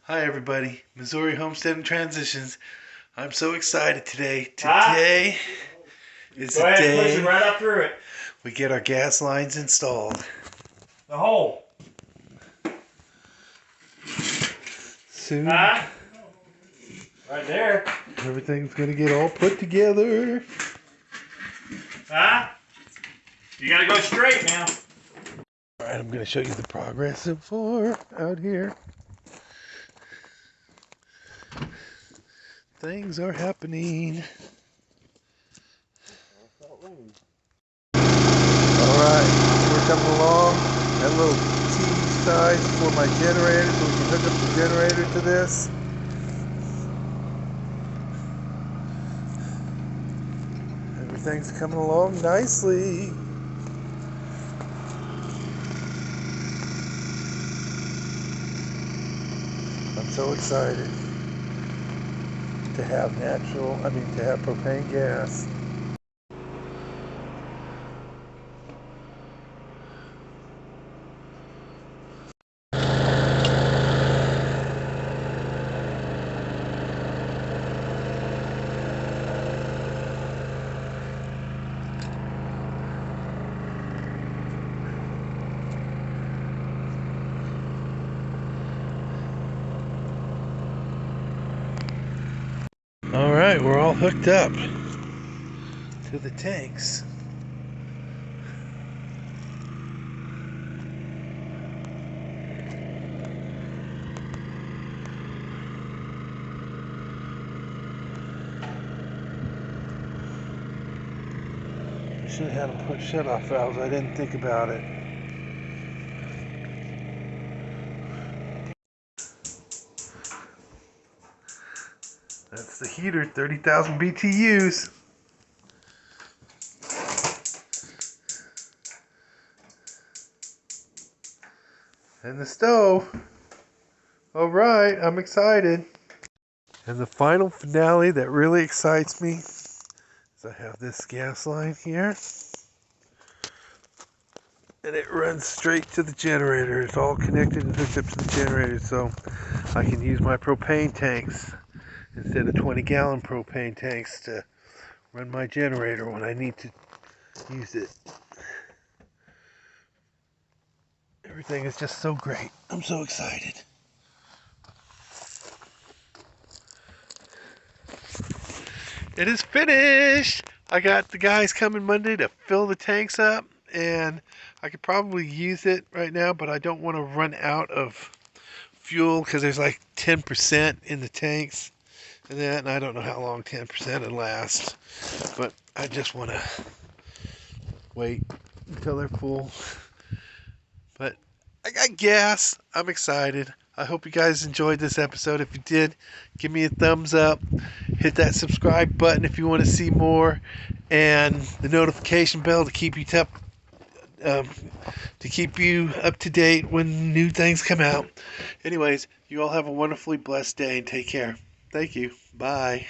Hi everybody, Missouri Homestead and Transitions. I'm so excited today. Today is the day push it right up through it. We get our gas lines installed. The hole. Soon. Right there. Everything's gonna get all put together. You gotta go straight now. Alright, I'm gonna show you the progress so far out here. Things are happening. Alright, we're coming along. That little T size for my generator, so we can hook up the generator to this. Everything's coming along nicely. I'm so excited to have to have propane gas. Alright, we're all hooked up to the tanks. I should have had them put shut-off valves. I didn't think about it. That's the heater, 30,000 BTUs. And the stove. Alright, I'm excited. And the final finale that really excites me is I have this gas line here. And it runs straight to the generator. It's all connected and hooked up to the generator, so I can use my propane tanks instead of 20-gallon propane tanks to run my generator when I need to use it. Everything is just so great. I'm so excited. It is finished. I got the guys coming Monday to fill the tanks up, and I could probably use it right now, but I don't want to run out of fuel because there's like 10% in the tanks. And I don't know how long 10% will last, but I just want to wait until they're full. But I got gas. I'm excited. I hope you guys enjoyed this episode. If you did, give me a thumbs up. Hit that subscribe button if you want to see more, and the notification bell to keep you up to date when new things come out. Anyways, you all have a wonderfully blessed day and take care. Thank you. Bye.